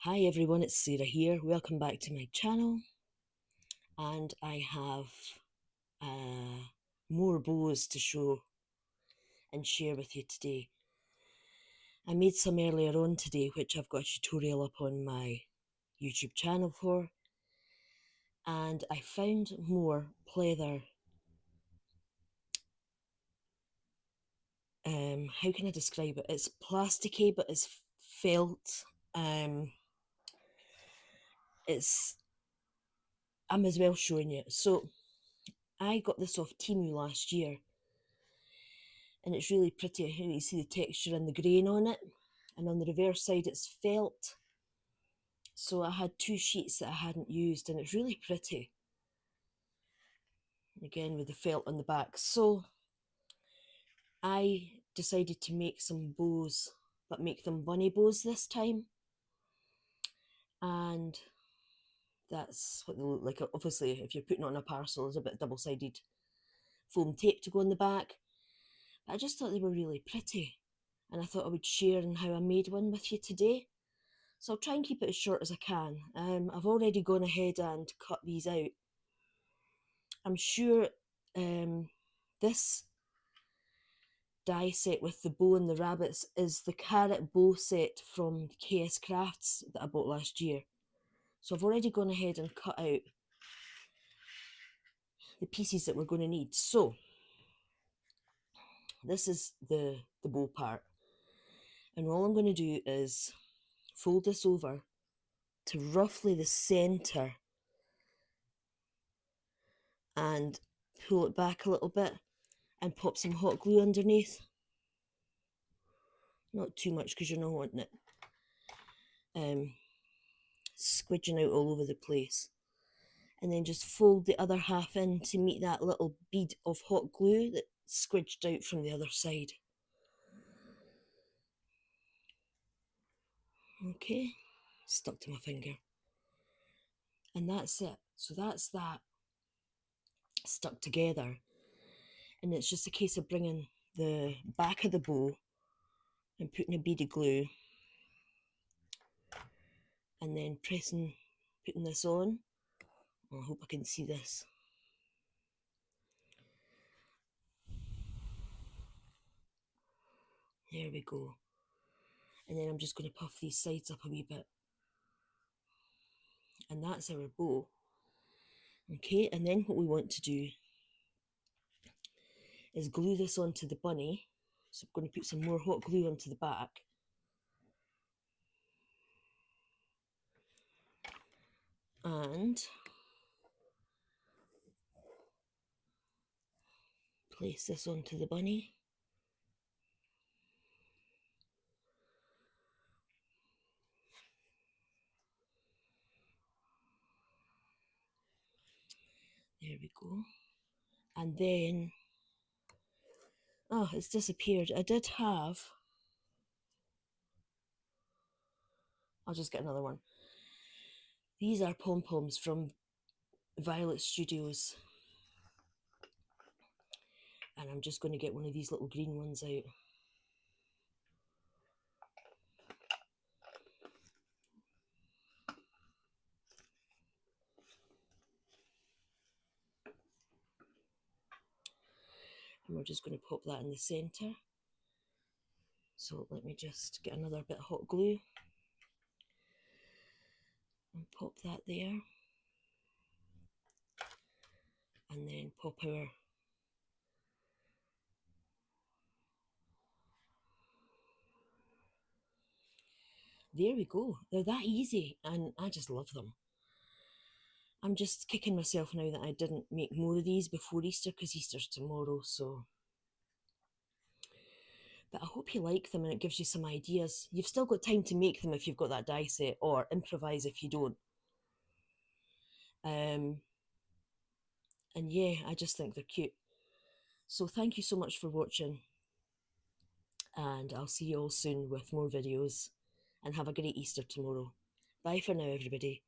Hi everyone, it's Sarah here. Welcome back to my channel, and I have more bows to show and share with you today. I made some earlier on today, which I've got a tutorial up on my YouTube channel for, and I found more pleather. How can I describe it? It's plasticky, but it's felt. I'm as well showing you. So I got this off Temu last year, and it's really pretty. You see the texture and the grain on it, and on the reverse side it's felt. So I had two sheets that I hadn't used, and it's really pretty, again with the felt on the back. So I decided to make some bows, but make them bunny bows this time, and that's what they look like. Obviously if you're putting it on a parcel, there's a bit of double-sided foam tape to go on the back, but I just thought they were really pretty, and I thought I would share in how I made one with you today. So I'll try and keep it as short as I can. I've already gone ahead and cut these out. I'm sure this die set with the bow and the rabbits is the carrot bow set from KS Crafts that I bought last year. So I've already gone ahead and cut out the pieces that we're going to need. So this is the bow part. And all I'm going to do is fold this over to roughly the centre and pull it back a little bit and pop some hot glue underneath. Not too much because you're not wanting it squidging out all over the place. And then just fold the other half in to meet that little bead of hot glue that squidged out from the other side. Okay, stuck to my finger. And that's it. So that's that stuck together. And it's just a case of bringing the back of the bow and putting a bead of glue and then putting this on. I hope I can see this. There we go. And then I'm just going to puff these sides up a wee bit. And that's our bow. Okay, and then what we want to do is glue this onto the bunny. So I'm going to put some more hot glue onto the back. And place this onto the bunny. There we go. And then, oh, it's disappeared. I did have, I'll just get another one. These are pom-poms from Violet Studios. And I'm just going to get one of these little green ones out. And we're just going to pop that in the centre. So let me just get another bit of hot glue and pop that there. And then pop our there we go. They're that easy, and I just love them. I'm just kicking myself now that I didn't make more of these before Easter, because Easter's tomorrow, so. But I hope you like them and it gives you some ideas. You've still got time to make them if you've got that die set, or improvise if you don't. And yeah, I just think they're cute. So thank you so much for watching, and I'll see you all soon with more videos, and have a great Easter tomorrow. Bye for now, everybody.